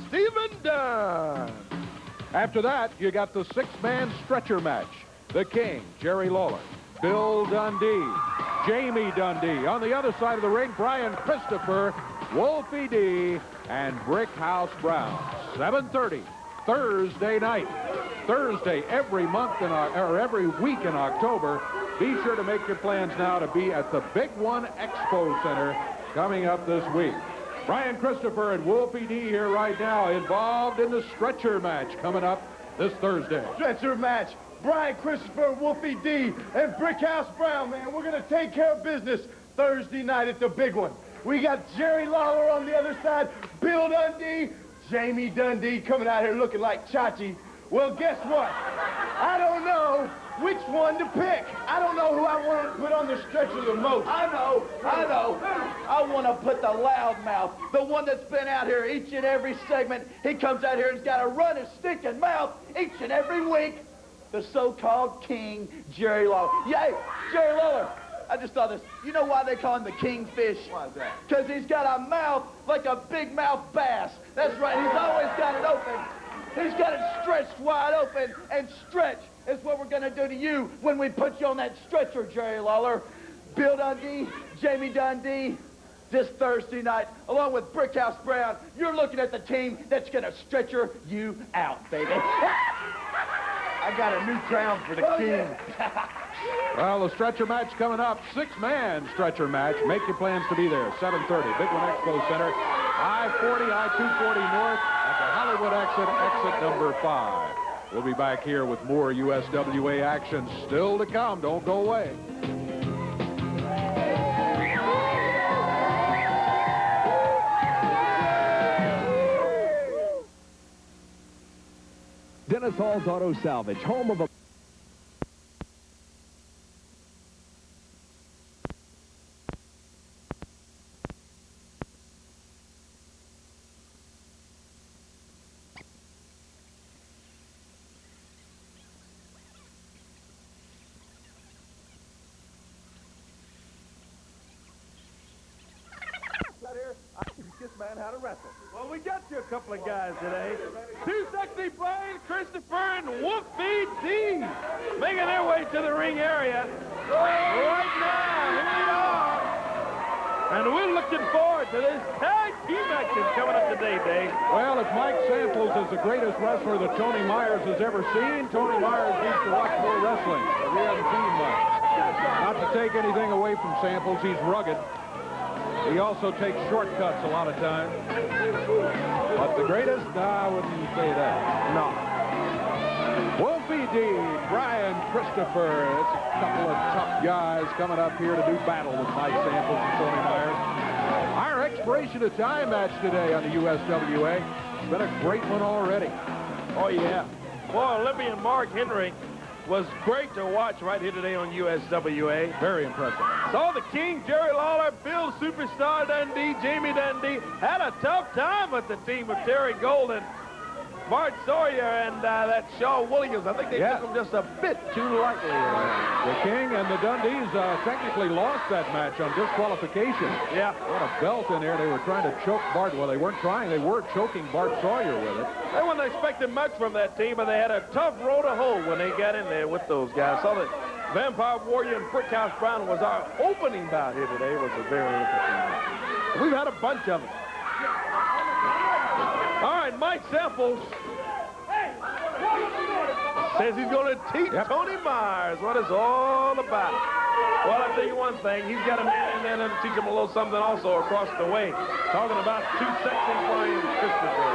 Stephen Dunn.
After that, you got the six-man stretcher match. The King, Jerry Lawler, Bill Dundee, Jamie Dundee. On the other side of the ring, Brian Christopher, Wolfie D, and Brickhouse Brown. 7:30 Thursday night. Thursday every month or every week in October. be sure to make your plans now to be at the Big One Expo Center coming up this week. Brian Christopher and Wolfie D here right now, involved in the stretcher match coming up this Thursday.
Stretcher match. Brian Christopher, Wolfie D, and Brickhouse Brown, man. We're going to take care of business Thursday night at the Big One. We got Jerry Lawler on the other side, Bill Dundee, Jamie Dundee coming out here looking like Chachi. Well, guess what? I don't know which one to pick. I don't know who I want to put on the stretcher the most.
I know. I want to put the loudmouth, the one that's been out here each and every segment. He comes out here and he's got to run his stinking mouth each and every week. The so-called King, Jerry Lawler. Yay, Jerry Lawler. I just thought this. You know why they call him the Kingfish? Why is that? Because he's got a mouth like a big mouth bass. That's right. He's always got it open. He's got it stretched wide open, and stretch is what we're going to do to you when we put you on that stretcher, Jerry Lawler. Bill Dundee, Jamie Dundee, this Thursday night, along with Brickhouse Brown, you're looking at the team that's going to stretcher you out, baby.
I got a new crown for the king.
Yeah.
Well, the stretcher match coming up, 6-man stretcher match. Make your plans to be there, 7:30, Big One Expo Center, I-40, I-240 North at the Hollywood exit number 5. We'll be back here with more USWA action still to come. Don't go away.
Dennis Hall's Auto Salvage, home of a...
I teach this man how to wrestle. Well, we got you a couple of guys today. Too Sexy Brian Christopher and Wolfie D making their way to the ring area right now. Here they are. And we're looking forward to this tag team action coming up today, Dave.
Well, if Mike Samples is the greatest wrestler that Tony Myers has ever seen, Tony Myers needs to watch more wrestling. We haven't seen much. Not to take anything away from Samples, he's rugged. He also takes shortcuts a lot of times. But the greatest? No, I wouldn't say that. No. Wolfie D, Brian Christopher. It's a couple of tough guys coming up here to do battle with Mike Samples and Tony Myers. Our expiration of time match today on the USWA. It's been a great one already.
Oh, yeah. Boy, Olympian Mark Henry was great to watch right here today on USWA.
Very impressive.
Saw the King, Jerry Lawler, Bill Superstar Dundee, Jamie Dundee. Had a tough time with the team of Terry Golden, Bart Sawyer, and that Shaw Williams. I think they took them just a bit too lightly.
The King and the Dundees technically lost that match on disqualification.
Yeah.
What a belt in there. They were trying to choke Bart. Well, they weren't trying. They were choking Bart Sawyer with it.
They weren't expecting much from that team, but they had a tough road to hoe when they got in there with those guys. Saw that Vampire Warrior and Brickhouse Brown was our opening bout here today. It was a very interesting match. We've had a bunch of them. All right, Mike Samples says he's going to teach Tony Myers what it's all about. Well, I'll tell you one thing. He's got a man in there that'll teach him a little something also across the way. Talking about Too Sexy Brian Christopher,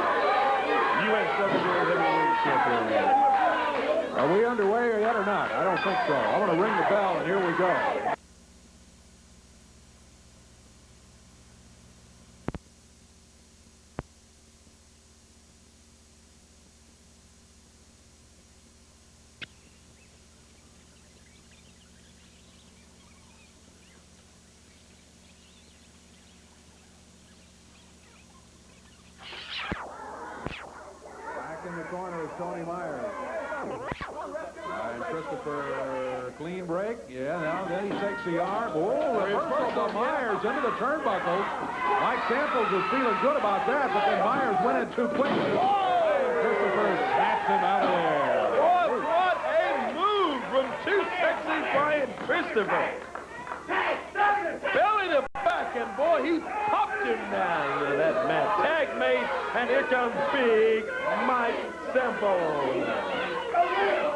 USWA Heavyweight Champion.
Are we underway yet or not? I don't think so. I'm going to ring the bell, and here we go. In the corner is Tony Myers. And Christopher, clean break. Yeah, now then he takes the arm. Oh, reversal to Myers into the turnbuckles. Mike Samples was feeling good about that, but then Myers went in too quick. Christopher snapped him out of there.
What a move from Too Sexy Brian Christopher. Belly to back, and boy, he popped him down into that mat. Tag made, and here comes Big Mike Samples.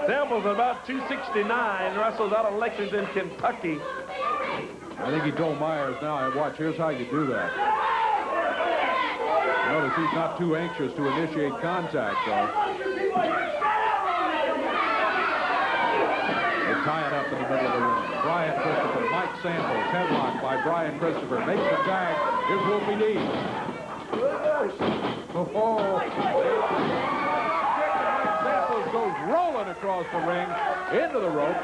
Samples about 269, wrestles out of Lexington, Kentucky.
I think he told Myers now, watch, here's how you do that. Notice he's not too anxious to initiate contact, though. They tie it up in the middle of the ring. Brian Christopher, Mike Samples, headlock by Brian Christopher. Makes the tag. Here's Wolfie D. Samples goes rolling across the ring into the rope.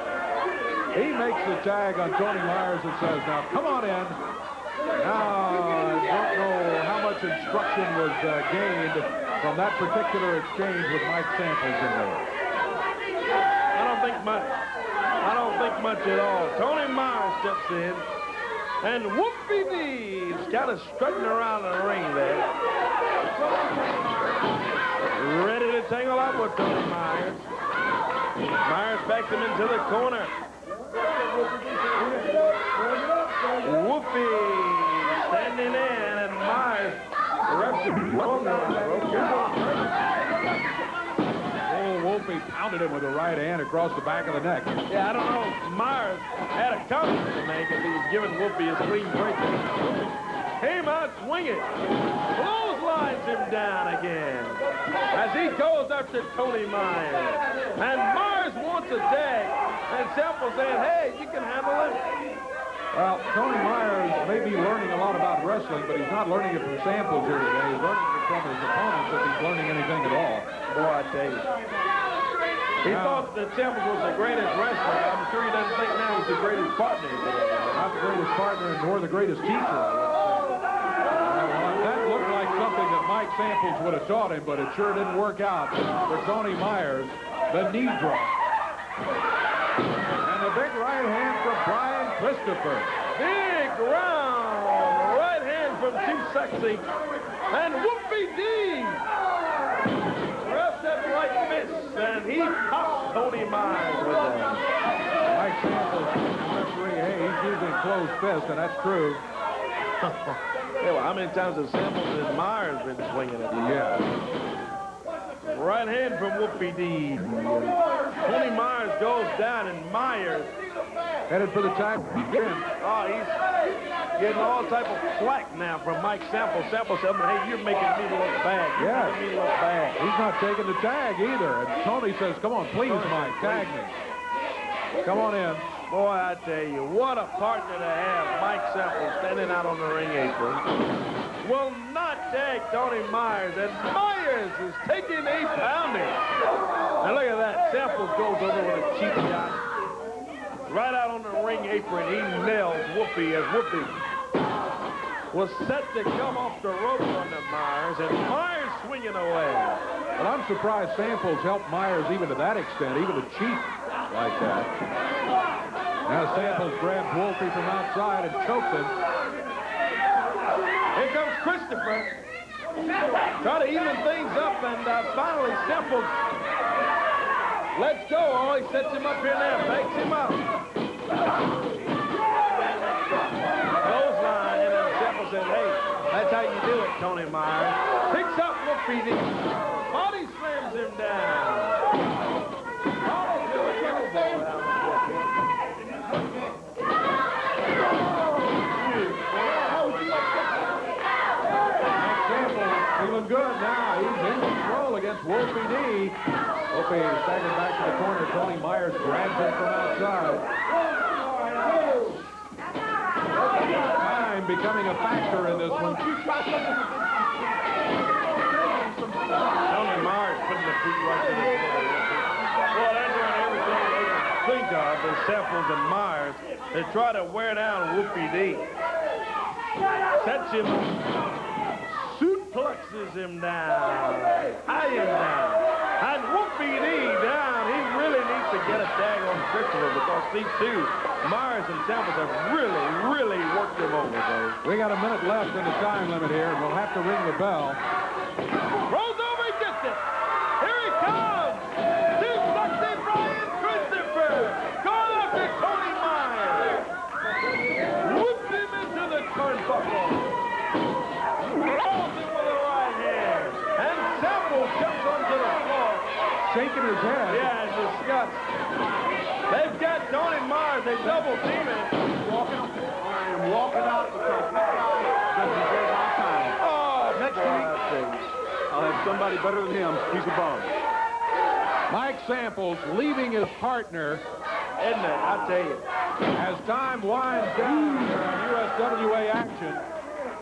He makes the tag on Tony Myers and says, now come on in. Now, I don't know how much instruction was gained from that particular exchange with Mike Samples in there.
I don't think much. I don't think much at all. Tony Myers steps in, and Wolfie D is kind of strutting around in the ring there. Ready to tangle up with Tony Myers. Myers backs him into the corner. Wolfie standing in, and Myers reps him on the rope.
Oh, Wolfie pounded him with the right hand across the back of the neck.
Yeah, I don't know. Myers had a comment to make if he was giving Wolfie a clean break. Came out swinging. Clotheslines him down again as he goes after Tony Myers. And Myers wants a tag. And Samples saying, hey, you can handle it.
Well, Tony Myers may be learning a lot about wrestling, but he's not learning it from Samples here today. He's learning it from his opponents if he's learning anything at all.
Boy, I tell you. He thought that Samples was the greatest wrestler. I'm sure he doesn't think now he's the greatest partner.
Not the greatest partner, nor the greatest teacher, I would say. That looked like something that Mike Samples would have taught him, but it sure didn't work out for Tony Myers. The knee drop. And a big right hand from Brian Christopher.
Big round right hand from Too Sexy. And Wolfie D reps that right miss, and he pops Tony Myers with that.
Mike Samples, hey, he's using closed fist, and that's true.
Yeah, well, how many times have Samples and Myers been swinging at him?
Yeah.
Right hand from Wolfie D. Tony Myers goes down, and Myers
headed for the tag.
Oh, he's getting all type of flack now from Mike Samples. Samples said, hey, you're making me look bad. You're making me look bad.
He's not taking the tag either. And Tony says, come on, please, Mike, tag me. Come on in.
Boy, I tell you, what a partner to have. Mike Samples standing out on the ring apron. Will not tag Tony Myers, and Myers is taking a pounding. Now look at that. Samples goes over with a cheap shot. Right out on the ring apron, he nails Wolfie as Wolfie was set to come off the rope under Myers, and Myers swinging away.
Well, I'm surprised Samples helped Myers even to that extent, even to cheat like that. Now Samples grabs Wolfie from outside and chokes him.
Here comes Christopher. Try to even things up, and finally Samples lets go. Oh, he sets him up here now, backs him up. Clothesline, and then Samples says, hey, that's how you do it, Tony Myers. Picks up Wolfie D. Body slams him down.
Feeling good now. He's in control against Wolfie D. Wolfie staggered back to the corner. Tony Myers grabs him from outside. Time becoming a factor in this one.
Tony Myers putting the feet right to the floor. Well, they're doing everything they can think of as Samples and Myers to try to wear down Wolfie D. Sets him, suplexes him down, tie him down, and Wolfie D down. He really needs to get a tag on Christopher because these two, Myers and Samples, have really worked him over, Dave.
We got a minute left in the time limit here, and we'll have to ring the bell.
Rolls over, he gets it. Here he comes. Too Sexy Brian Christopher. Going after Tony Myers. Whips him into the turnbuckle. Rolls him with a right hand. And Samples jumps onto the floor.
Shaking his head.
Yeah, discussed. They've got Tony Mars. They double teaming.
I am walking out because this guy doesn't deserve my time.
Oh,
Next week, I'll have somebody better than him. He's a bum.
Mike Samples leaving his partner.
Isn't it? I tell you.
As time winds down here on USWA action.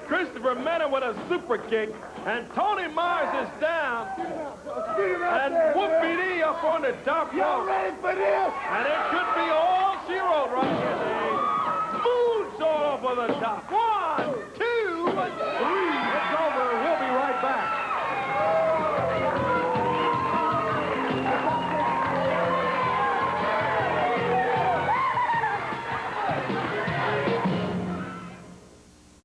Christopher met him with a super kick, and Tony Mars is down. And Wolfie D up on the top rope.
Y'all ready for this?
And it could be all she wrote right here, Dave. Smooth saw off of the top. 1,